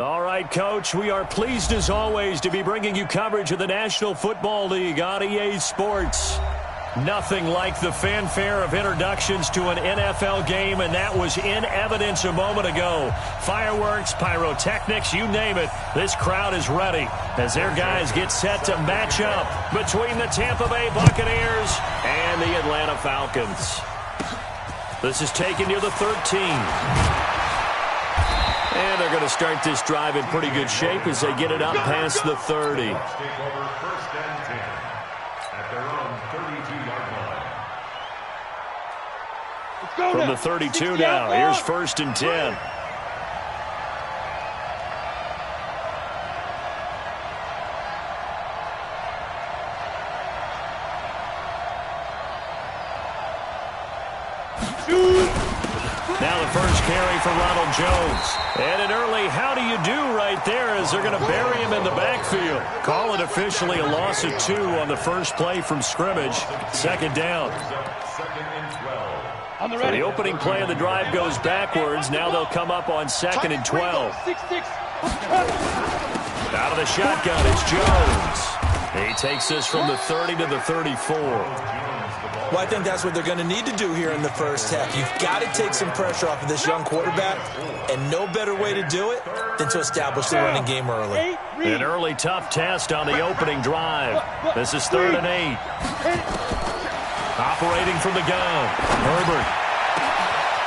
All right, Coach, we are pleased as always to be bringing you coverage of the National Football League on EA Sports. Nothing like the fanfare of introductions to an NFL game, and that was in evidence a moment ago. Fireworks, pyrotechnics, you name it. This crowd is ready as their guys get set to match up between the Tampa Bay Buccaneers and the Atlanta Falcons. This is taken near the 13. And they're going to start this drive in pretty good shape as they get it up past the 30. From the 32 now, here's 1st and 10. Now the first carry for Ronald Jones. And an early how do you do right there as they're going to bury him in the backfield. Call it officially a loss of 2 on the first play from scrimmage. 2nd down. So the opening play of the drive goes backwards. Now they'll come up on 2nd and 12. Out of the shotgun, it's Jones. He takes this from the 30 to the 34. Well, I think that's what they're going to need to do here in the first half. You've got to take some pressure off of this young quarterback, and no better way to do it than to establish the running game early. An early tough test on the opening drive. This is 3rd and 8. Operating from the gun, Herbert.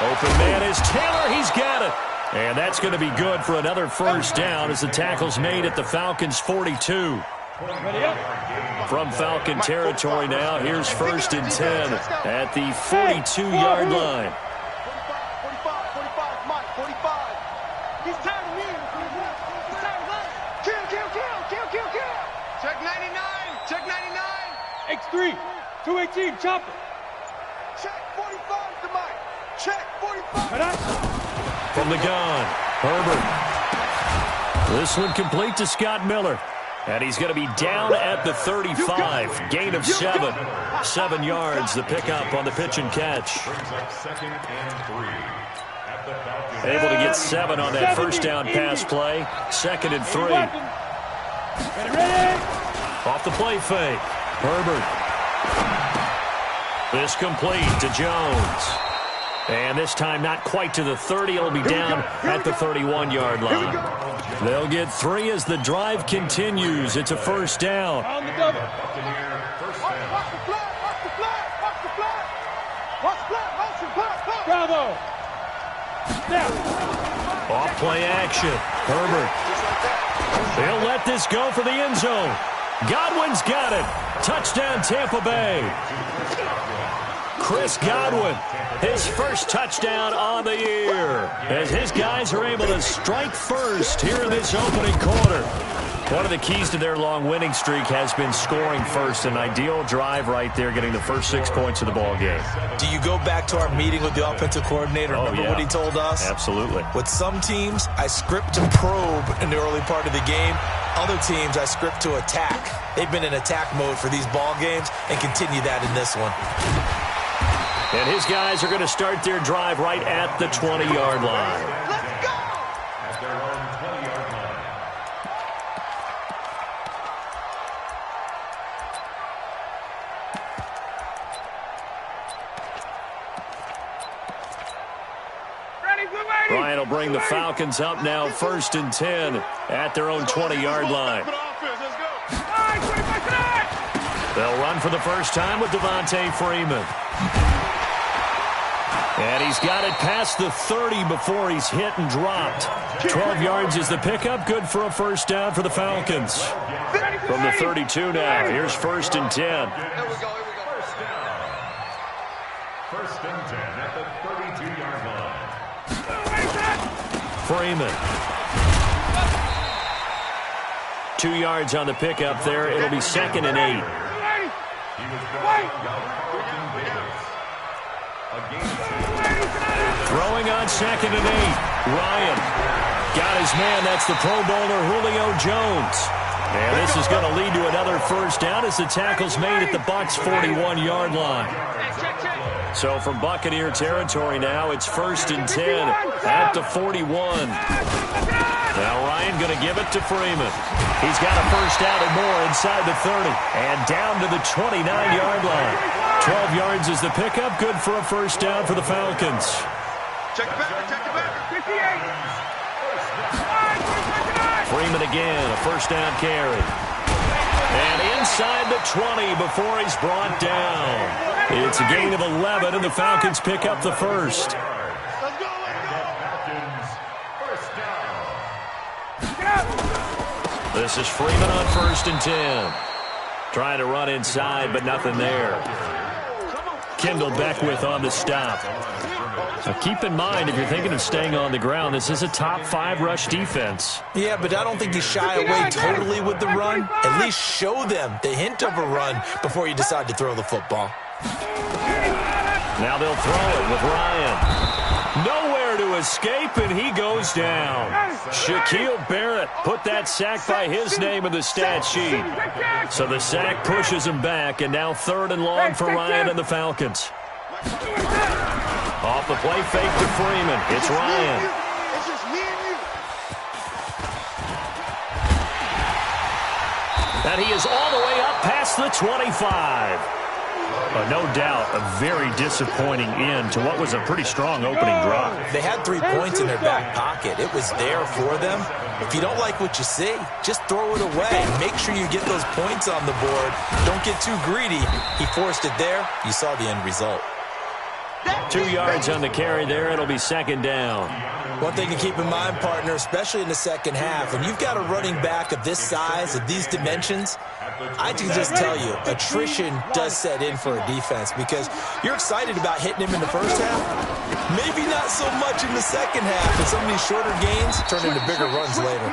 Open man is Taylor. He's got it. And that's going to be good for another first down as the tackle's made at the Falcons' 42. From Falcon territory now, here's 1st and 10 at the 42-yard line. 45, Mike, 45. He's tired of me. He's tired of us. Kill. Check 99. X3, 218, chopper. Check 45 to Mike. Check 45. From the gun, Herbert. This one complete to Scott Miller. And he's going to be down at the 35. Gain of 7. 7 yards, the pickup on the pitch and catch. Able to get 7 on that first down pass play. 2nd and 3. Off the play fake. Herbert. This complete to Jones. And this time not quite to the 30. It'll be down at the 31-yard line. They'll get 3 as the drive continues. It's a first down. On the double. Watch the flag. Bravo. Snap. Off play action. Herbert. They'll let this go for the end zone. Godwin's got it. Touchdown, Tampa Bay. Chris Godwin, his first touchdown on the year, as his guys are able to strike first here in this opening quarter. One of the keys to their long winning streak has been scoring first. An ideal drive right there, getting the first 6 points of the ball game. Do you go back to our meeting with the offensive coordinator? Remember what he told us? Absolutely. With some teams, I script to probe in the early part of the game. Other teams, I script to attack. They've been in attack mode for these ball games and continue that in this one. And his guys are going to start their drive right at the 20-yard line. Let's go! At their own 20-yard line. Ryan will bring the Falcons up now, 1st and 10 at their own 20-yard line. They'll run for the first time with Devontae Freeman. And he's got it past the 30 before he's hit and dropped. 12 yards is the pickup. Good for a first down for the Falcons. From the 32 now, here's 1st and 10. Here we go. First down. 1st and 10 at the 32-yard line. Freeman. 2 yards on the pickup there. It'll be 2nd and 8. He was brought Throwing on 2nd and 8. Ryan got his man. That's the Pro Bowler Julio Jones. And this is going to lead to another first down as the tackle's made at the Bucs' 41-yard line. So from Buccaneer territory now, it's 1st and 10 at the 41. Now Ryan going to give it to Freeman. He's got a first down and more inside the 30. And down to the 29-yard line. 12 yards is the pickup. Good for a first down for the Falcons. Check it back. 58. Freeman again, a first down carry. And inside the 20 before he's brought down. It's a gain of 11, and the Falcons pick up the first. Let's go. Falcons, first down. This is Freeman on 1st and 10. Trying to run inside, but nothing there. Kendall Beckwith on the stop. Now keep in mind, if you're thinking of staying on the ground, this is a top 5 rush defense. Yeah, but I don't think you shy away totally with the run. At least show them the hint of a run before you decide to throw the football. Now they'll throw it with Ryan. Nowhere to escape, and he goes down. Shaquille Barrett put that sack by his name in the stat sheet. So the sack pushes him back, and now 3rd and long for Ryan and the Falcons. Off the play fake to Freeman. It's Ryan. It's just me and you. And he is all the way up past the 25. No doubt a very disappointing end to what was a pretty strong opening drive. They had 3 points in their back pocket. It was there for them. If you don't like what you see, just throw it away. Make sure you get those points on the board. Don't get too greedy. He forced it there. You saw the end result. 2 yards on the carry there. It'll be 2nd down. One thing to keep in mind, partner, especially in the second half, when you've got a running back of this size, of these dimensions, I can just tell you, attrition does set in for a defense because you're excited about hitting him in the first half. Maybe not so much in the second half, and some of these shorter gains turn into bigger runs later.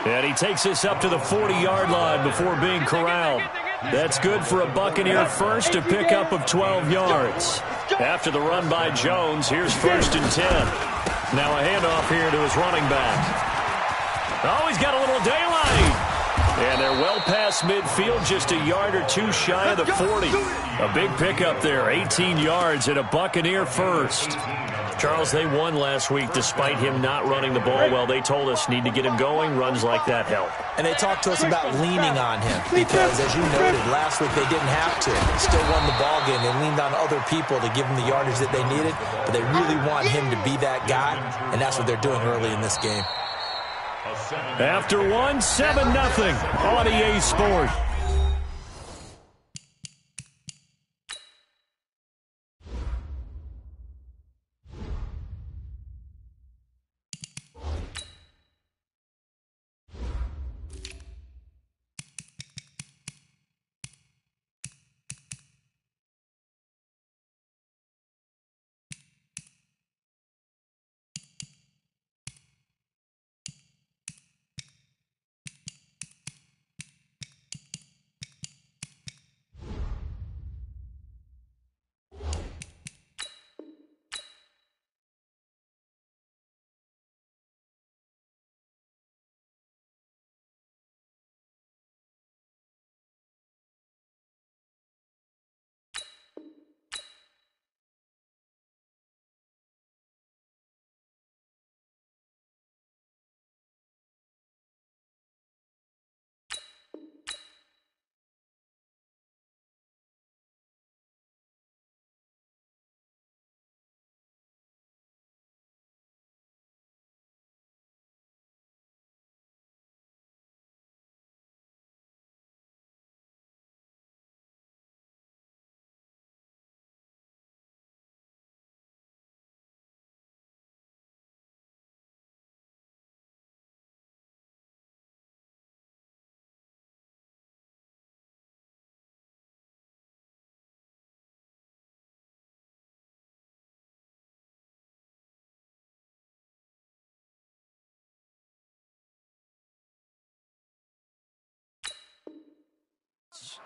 And he takes us up to the 40-yard line before being corralled. That's good for a Buccaneer first, a pickup of 12 yards. After the run by Jones, here's 1st and 10. Now a handoff here to his running back. Oh, he's got a little daylight. And they're well past midfield, just a yard or two shy of the 40. A big pickup there, 18 yards and a Buccaneer first. Charles, they won last week despite him not running the ball well. They told us need to get him going. Runs like that help. And they talked to us about leaning on him because, as you noted, last week they didn't have to. Still won the ball game. They leaned on other people to give them the yardage that they needed, but they really want him to be that guy, and that's what they're doing early in this game. After 7-0 on EA Sports.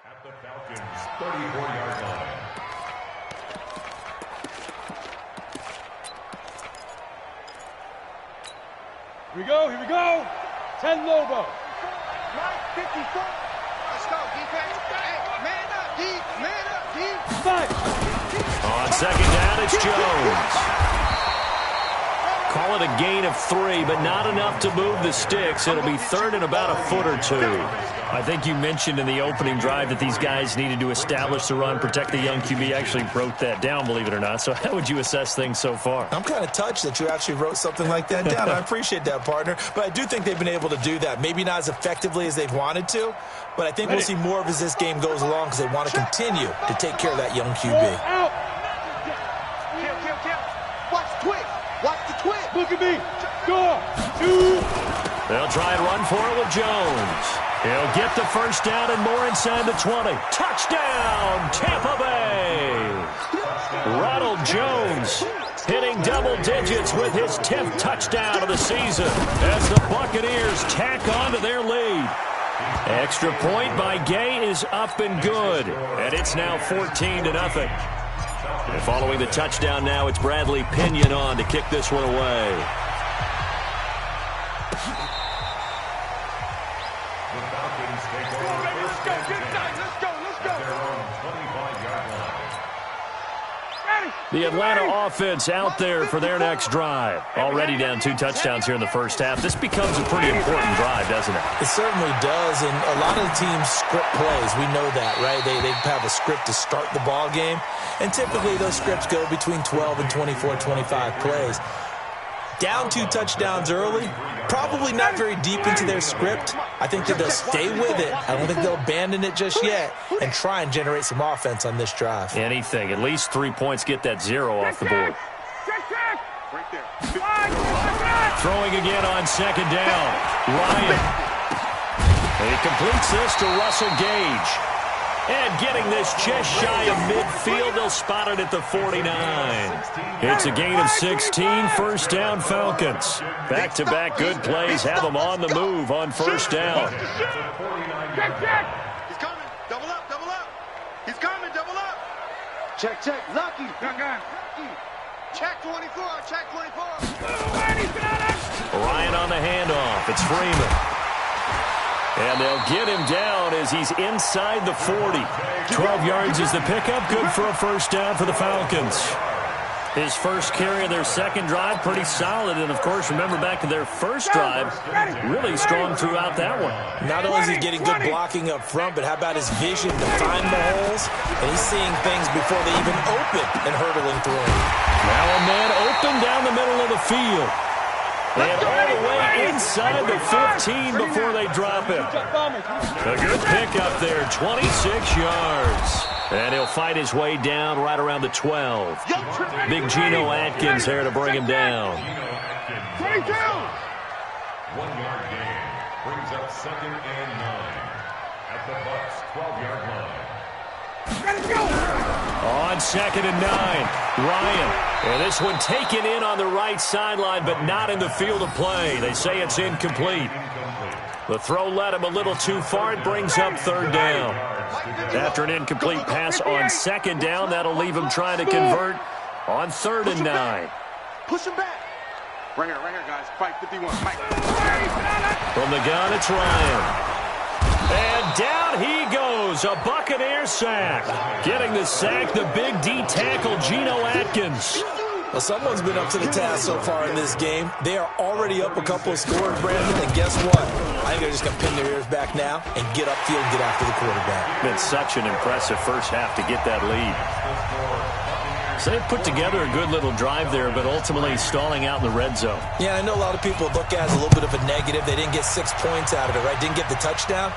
At the Falcons' 34-yard line. Here we go. 10 Lobo. Right, 54. Let's go, defense. Hey, man up, D. Man up, D. 5. On 2nd down, it's Jones. Call it a gain of 3, but not enough to move the sticks. It'll be third and about a foot or two. I think you mentioned in the opening drive that these guys needed to establish the run, protect the young QB. I actually wrote that down, believe it or not. So how would you assess things so far? I'm kind of touched that you actually wrote something like that down. I appreciate that, partner. But I do think they've been able to do that. Maybe not as effectively as they've wanted to, but I think we'll see more of as this game goes along because they want to continue to take care of that young QB. Watch the twist. Watch the twist. Look at me. Score. 2. They'll try and run for it with Jones. He'll get the first down and more inside the 20. Touchdown, Tampa Bay! Ronald Jones hitting double digits with his 10th touchdown of the season as the Buccaneers tack on to their lead. Extra point by Gay is up and good, and it's now 14-0. And following the touchdown now, it's Bradley Pinion on to kick this one away. The Atlanta offense out there for their next drive. Already down 2 touchdowns here in the first half. This becomes a pretty important drive, doesn't it? It certainly does, and a lot of the teams script plays. We know that, right? They have a script to start the ball game, and typically those scripts go between 12 and 24, 25 plays. Down 2 touchdowns early, probably not very deep into their script. I think that they'll stay with it. I don't think they'll abandon it just yet and try and generate some offense on this drive. Anything. At least 3 points, get that 0 off the board. Throwing again on second down. Ryan. He completes this to Russell Gage. And getting this just shy of midfield, they'll spot it at the 49. It's a gain of 16, first down Falcons. Back-to-back good plays have them on the move on first down. He's coming. Double up, double up. He's coming, double up. Check, check. Lucky. Check 24, check 24. Ryan on the handoff. It's Freeman. And they'll get him down as he's inside the 40. 12 yards is the pickup. Good for a first down for the Falcons. His first carry of their second drive, pretty solid. And, of course, remember back to their first drive, really strong throughout that one. Not only is he getting good blocking up front, but how about his vision to find the holes? And he's seeing things before they even open and hurtling through them. Now a man open down the middle of the field. And all the way inside the 15 before they drop him. A good pickup there, 26 yards. And he'll fight his way down right around the 12. Big Geno Atkins there to bring him down. 22. 1 yard gain brings up 2nd and 9 at the Bucs 12-yard line. On 2nd and 9, Ryan. And this one taken in on the right sideline, but not in the field of play. They say it's incomplete. The throw led him a little too far. It brings up 3rd down. After an incomplete pass on 2nd down, that'll leave him trying to convert on 3rd and 9. Push him back. Right here, guys. Fight 51. Fight. From the gun, it's Ryan. And down he goes, a Buccaneer sack. Getting the sack, the big D tackle, Geno Atkins. Well, someone's been up to the task so far in this game. They are already up a couple of scores, Brandon, and guess what? I think they're just going to pin their ears back now and get upfield and get after the quarterback. Been such an impressive first half to get that lead. So they put together a good little drive there, but ultimately stalling out in the red zone. Yeah, I know a lot of people look at it as a little bit of a negative. They didn't get 6 points out of it, right? Didn't get the touchdown.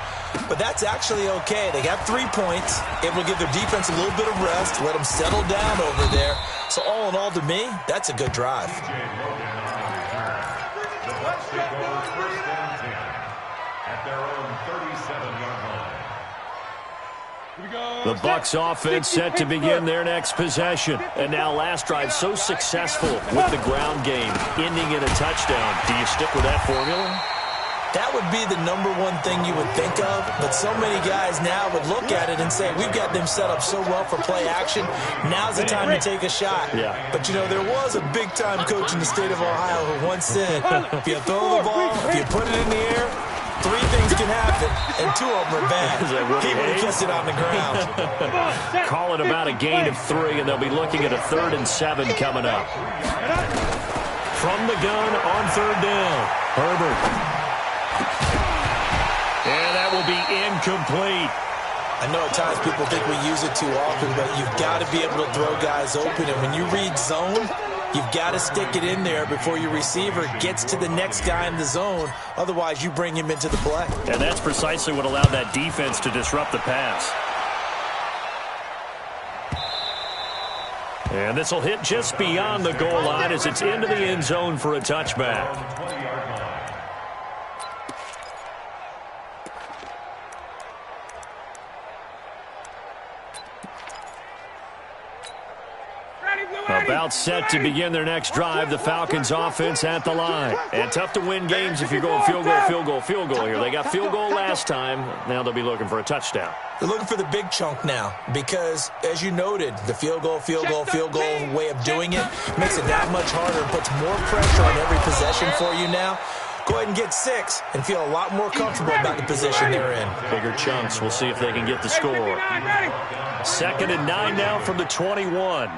But that's actually okay. They got 3 points. Able to give their defense a little bit of rest, let them settle down over there. So all in all, to me, that's a good drive. The Bucs take over 1st and 10 at their own 37-yard line. The Bucs offense set to begin their next possession. And now last drive so successful with the ground game, ending in a touchdown. Do you stick with that formula? That would be the #1 thing you would think of, but so many guys now would look at it and say, we've got them set up so well for play action, now's the time to take a shot. Yeah. But, you know, there was a big-time coach in the state of Ohio who once said, if you throw the ball, if you put it in the air, 3 things can happen, and 2 of them are bad. He would have kept it on the ground. Call it about a gain of 3, and they'll be looking at a 3rd and 7 coming up. from the gun on third down. Herbert. And that will be incomplete. I know at times people think we use it too often, but you've got to be able to throw guys open. And when you read zone, you've got to stick it in there before your receiver gets to the next guy in the zone. Otherwise, you bring him into the play. And that's precisely what allowed that defense to disrupt the pass. And this will hit just beyond the goal line as it's into the end zone for a touchback. About set to begin their next drive, the Falcons offense at the line. And tough to win games if you're going field goal, field goal, field goal here. They got field goal last time. Now they'll be looking for a touchdown. They're looking for the big chunk now because, as you noted, the field goal way of doing it makes it that much harder and puts more pressure on every possession for you now. Go ahead and get 6 and feel a lot more comfortable about the position they're in. Bigger chunks. We'll see if they can get the score. 2nd and 9 now from the 21.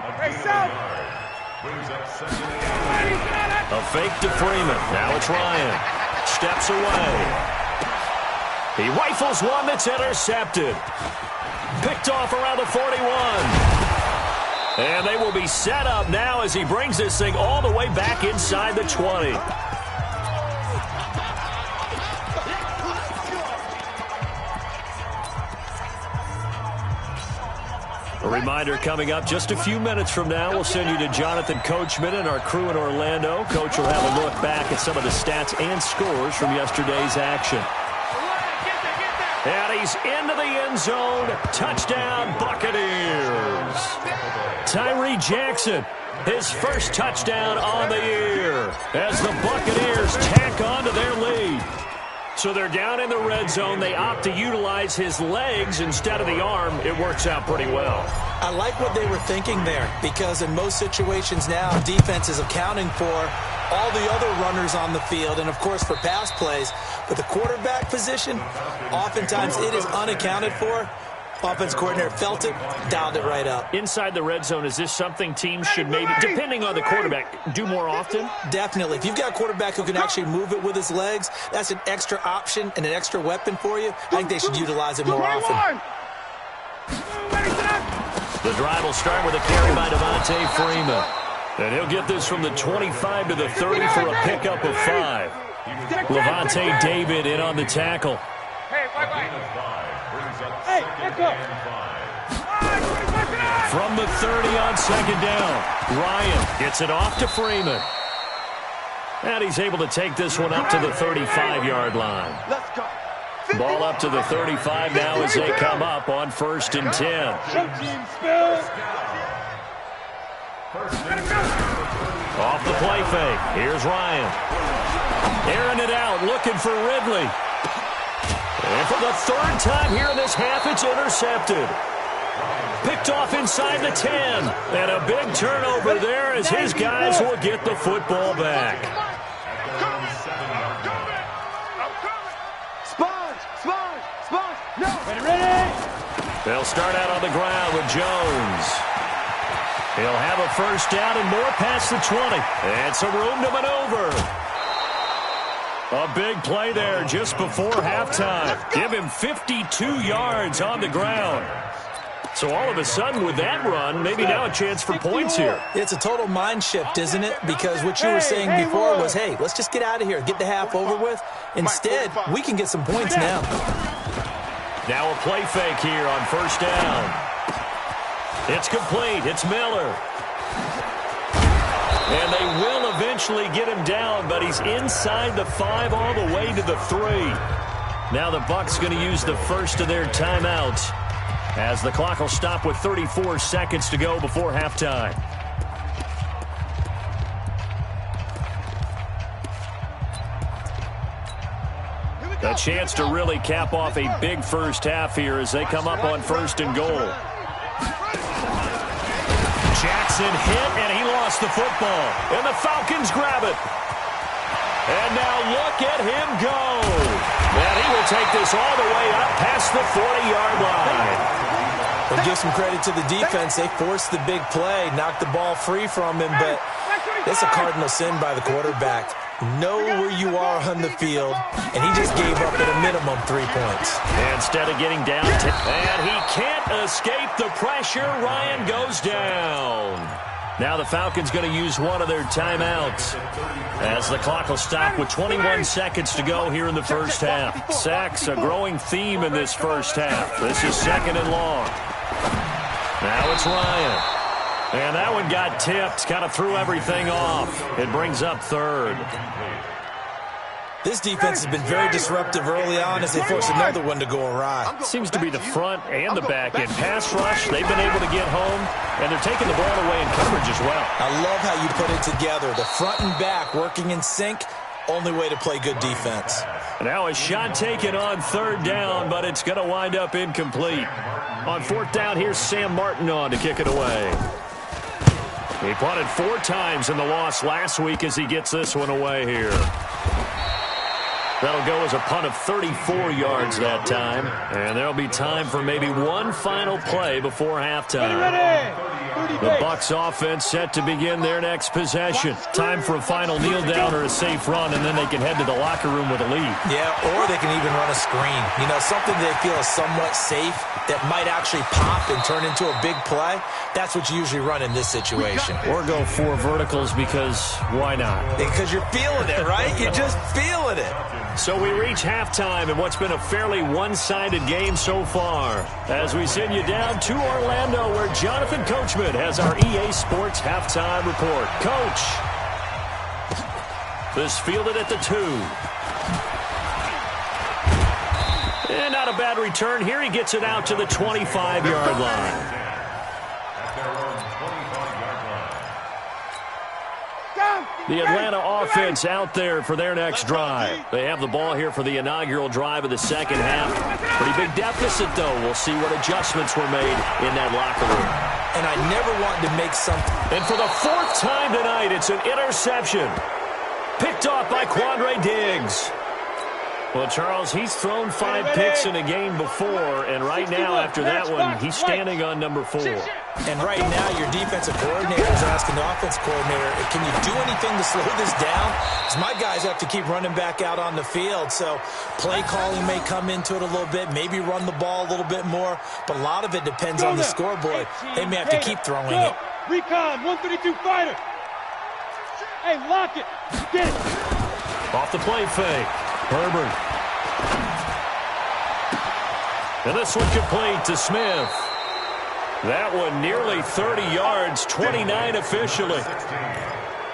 A fake to Freeman. Now it's Ryan. Steps away. He rifles one that's intercepted. Picked off around the 41. And they will be set up now as he brings this thing all the way back inside the 20. A reminder coming up just a few minutes from now, we'll send you to Jonathan Coachman and our crew in Orlando. Coach will have a look back at some of the stats and scores from yesterday's action. And he's into the end zone. Touchdown, Buccaneers. Tyree Jackson, his first touchdown on the year as the Buccaneers tack on to their lead. So they're down in the red zone. They opt to utilize his legs instead of the arm. It works out pretty well. I like what they were thinking there because in most situations now, defense is accounting for all the other runners on the field and, of course, for pass plays. But the quarterback position, oftentimes it is unaccounted for. Offense coordinator felt it, dialed it right up. Inside the red zone, is this something teams should maybe, depending on the quarterback, do more often? Definitely. If you've got a quarterback who can actually move it with his legs, that's an extra option and an extra weapon for you. I think they should utilize it more often. The drive will start with a carry by Devontae Freeman. And he'll get this from the 25 to the 30 for a pickup of 5. Levante David in on the tackle. From the 30 on 2nd down, Ryan gets it off to Freeman. And he's able to take this one up to the 35-yard line. Ball up to the 35 now as they come up on 1st and 10. Off the play fake. Here's Ryan. Airing it out, looking for Ridley. And for the 3rd time here in this half, it's intercepted. Picked off inside the 10. And a big turnover there as his guys will get the football back. They'll start out on the ground with Jones. He'll have a 1st down and more past the 20. And some room to maneuver. A big play there just before halftime. Give him 52 yards on the ground. So all of a sudden with that run, maybe now a chance for points here. It's a total mind shift, isn't it? Because what you were saying before was, hey, let's just get out of here, get the half over with. Instead, we can get some points now. Now a play fake here on 1st down. It's complete. It's Miller. And they will eventually get him down, but he's inside the 5 all the way to the 3. Now the Bucs going to use the first of their timeouts as the clock will stop with 34 seconds to go before halftime. A chance to really cap off a big first half here as they come up on 1st and goal. Jackson hit, and he lost the football. And the Falcons grab it. And now look at him go. And he will take this all the way up past the 40-yard line. Well, give some credit to the defense. They forced the big play, knocked the ball free from him, but That's a cardinal sin by the quarterback. Know where you are on the field, and he just gave up at a minimum 3 points. Instead of getting down, and he can't escape the pressure. Ryan goes down. Now the Falcons going to use one of their timeouts as the clock will stop with 21 seconds to go here in the first half. Sacks, a growing theme in this first half. This is 2nd and long. Now it's Ryan. And that one got tipped, kind of threw everything off. It brings up 3rd. This defense has been very disruptive early on as they force another one to go awry. Seems to be the front and the back end. Pass rush, they've been able to get home, and they're taking the ball away in coverage as well. I love how you put it together. The front and back working in sync, only way to play good defense. Now a shot taken on 3rd down, but it's going to wind up incomplete. On 4th down, here's Sam Martin on to kick it away. He punted 4 times in the loss last week as he gets this one away here. That'll go as a punt of 34 yards that time. And there'll be time for maybe one final play before halftime. The Bucs offense set to begin their next possession. Time for a final kneel down or a safe run, and then they can head to the locker room with a lead. Yeah, or they can even run a screen. You know, something they feel is somewhat safe that might actually pop and turn into a big play. That's what you usually run in this situation. Or go 4 verticals because why not? Because you're feeling it, right? You're just feeling it. So we reach halftime in what's been a fairly one-sided game so far. As we send you down to Orlando, where Jonathan Coachman has our EA Sports halftime report. Coach. This fielded at the 2. And not a bad return here. He gets it out to the 25-yard line. The Atlanta offense out there for their next drive. They have the ball here for the inaugural drive of the second half. Pretty big deficit, though. We'll see what adjustments were made in that locker room. And I never wanted to make something. And for the 4th time tonight, it's an interception. Picked off by Quandre Diggs. Well, Charles, he's thrown 5 picks in a game before, and right now, after that one, he's standing on number 4. And right now, your defensive coordinator is asking the offensive coordinator, can you do anything to slow this down? Because my guys have to keep running back out on the field, so play calling may come into it a little bit, maybe run the ball a little bit more, but a lot of it depends on the scoreboard. They may have to keep throwing it. Recon, 132 fighter. Hey, lock it. Get it. Off the play fake. Herbert. And this one complete to Smith. That one nearly 30 yards, 29 officially.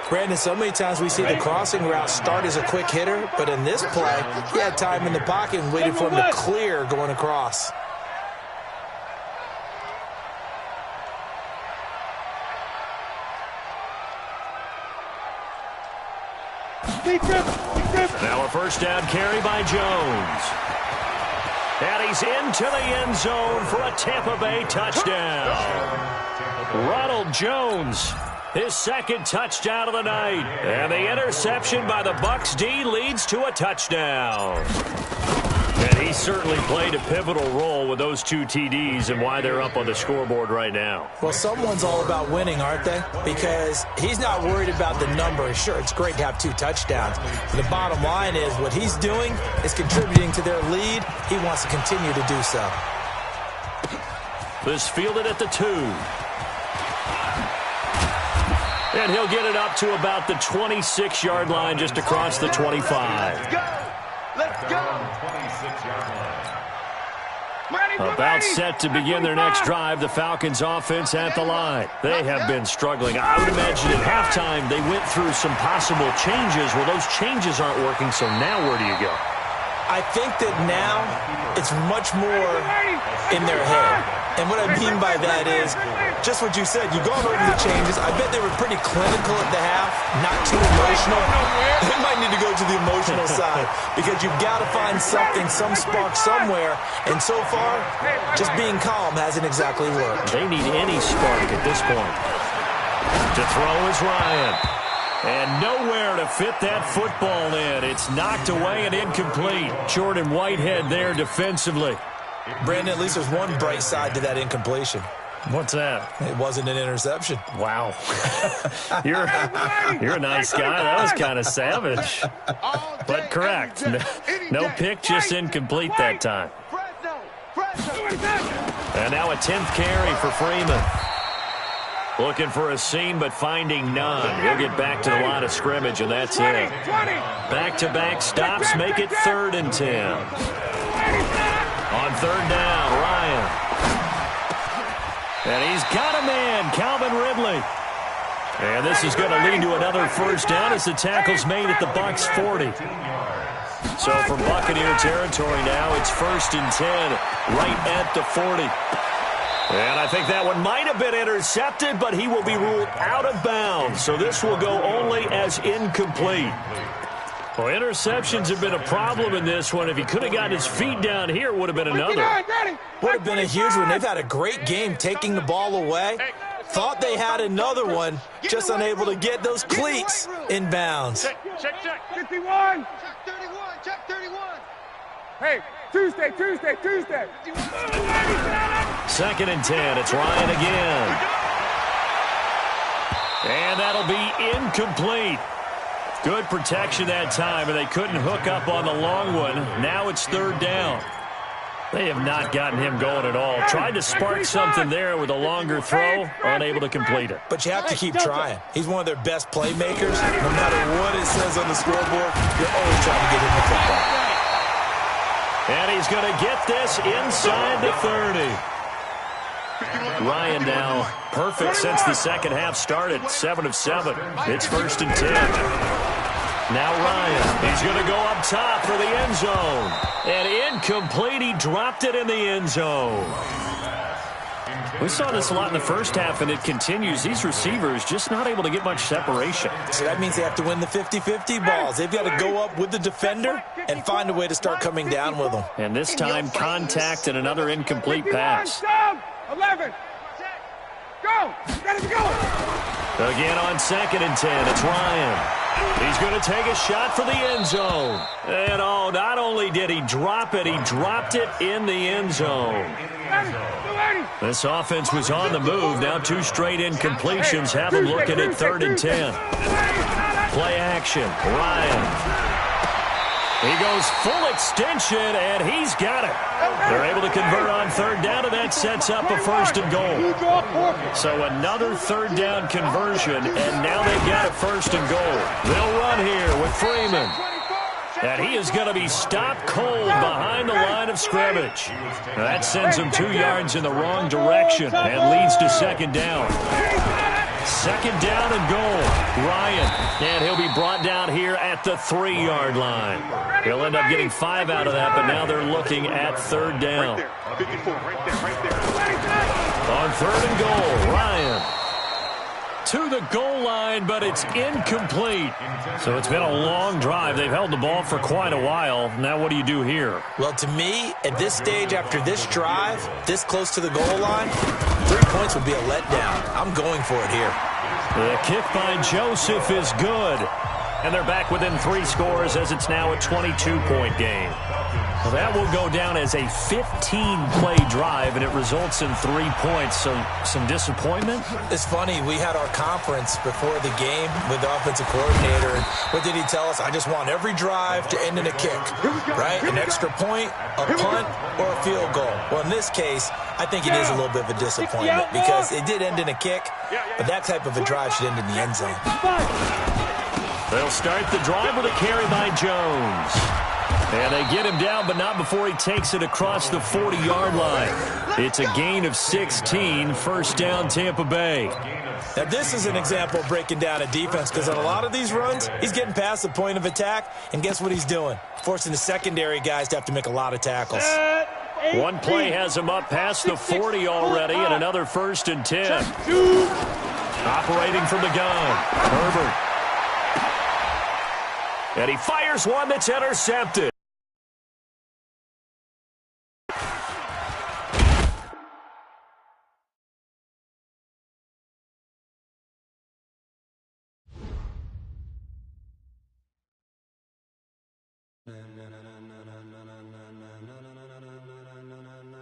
Brandon, so many times we see the crossing route start as a quick hitter, but in this play, he had time in the pocket and waited for him to clear going across. Now a first down carry by Jones. And he's into the end zone for a Tampa Bay touchdown. Ronald Jones, his 2nd touchdown of the night. And the interception by the Bucs D leads to a touchdown. And he certainly played a pivotal role with those 2 TDs and why they're up on the scoreboard right now. Well, someone's all about winning, aren't they? Because he's not worried about the number. Sure, it's great to have 2 touchdowns. But the bottom line is what he's doing is contributing to their lead. He wants to continue to do so. This fielded at the 2. And he'll get it up to about the 26-yard line just across the 25. Let's go. Let's go. About set to begin their next drive, the Falcons offense at the line. They have been struggling. I would imagine at halftime they went through some possible changes. Well, those changes aren't working, so now where do you go? I think that now it's much more in their head. And what I mean by that is just what you said. You've gone over the changes. I bet they were pretty clinical at the half, not too emotional. They might need to go to the emotional side because you've got to find something, some spark somewhere. And so far, just being calm hasn't exactly worked. They need any spark at this point. To throw is Ryan. And nowhere to fit that football in. It's knocked away and incomplete. Jordan Whitehead there defensively. Brandon, at least there's one bright side to that incompletion. What's that? It wasn't an interception. Wow. You're a nice guy. That was kind of savage. But correct. No pick, just incomplete that time. And now a 10th carry for Freeman. Looking for a seam, but finding none. He'll get back to the line of scrimmage, and that's it. Back-to-back stops make it 3rd and 10. On 3rd down, Ryan. And he's got a man, Calvin Ridley. And this is going to lead to another 1st down as the tackle's made at the Bucs 40. So from Buccaneer territory now, it's 1st and 10, right at the 40. And I think that one might have been intercepted, but he will be ruled out of bounds. So this will go only as incomplete. Well, interceptions have been a problem in this one. If he could have gotten his feet down here, it would have been another. Would have been a huge one. They've had a great game taking the ball away. Thought they had another one, just unable to get those cleats in bounds. Check. 51. Check 31. Check 31. Hey, Tuesday. 2nd and 10. It's Ryan again. And that'll be incomplete. Good protection that time, and they couldn't hook up on the long one. Now it's 3rd down. They have not gotten him going at all. Tried to spark something there with a longer throw, unable to complete it. But you have to keep trying. He's one of their best playmakers. No matter what it says on the scoreboard, you're always trying to get him the football. And he's going to get this inside the 30. Ryan now perfect since the second half started. 7 of 7. It's 1st and 10. Now Ryan, he's going to go up top for the end zone. And incomplete, he dropped it in the end zone. We saw this a lot in the first half, and it continues. These receivers just not able to get much separation. So that means they have to win the 50-50 balls. They've got to go up with the defender and find a way to start coming down with them. And this time, contact and another incomplete pass. 11. Go. Gotta go. Again on 2nd and 10, it's Ryan. He's going to take a shot for the end zone. And oh, not only did he drop it, he dropped it in the end zone. This offense was on the move. Now 2 straight incompletions have them looking at 3rd and 10. Play action, Ryan. He goes full extension, and he's got it. They're able to convert on 3rd down, and that sets up a 1st and goal. So another 3rd down conversion, and now they've got a 1st and goal. They'll run here with Freeman. And he is going to be stopped cold behind the line of scrimmage. Now that sends him 2 yards in the wrong direction and leads to 2nd down. 2nd down and goal. Ryan, and he'll be brought down here at the 3-yard line. He'll end up getting 5 out of that, but now they're looking at 3rd down. On 3rd and goal, Ryan. To the goal line, but it's incomplete. So it's been a long drive. They've held the ball for quite a while. Now what do you do here? Well, to me, at this stage, after this drive, this close to the goal line, 3 points would be a letdown. I'm going for it here. The kick by Joseph is good. And they're back within 3 scores as it's now a 22-point game. Well, that will go down as a 15-play drive, and it results in 3 points. So some disappointment? It's funny. We had our conference before the game with the offensive coordinator. And what did he tell us? I just want every drive to end in a kick, right? An extra point, a punt, or a field goal. Well, in this case, I think it is a little bit of a disappointment because it did end in a kick, but that type of a drive should end in the end zone. They'll start the drive with a carry by Jones. And they get him down, but not before he takes it across the 40-yard line. It's a gain of 16, 1st down Tampa Bay. Now, this is an example of breaking down a defense because on a lot of these runs, he's getting past the point of attack, and guess what he's doing? Forcing the secondary guys to have to make a lot of tackles. One play has him up past the 40 already, and another 1st and 10. Operating from the gun, Herbert. And he fires one that's intercepted.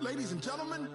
Ladies and gentlemen,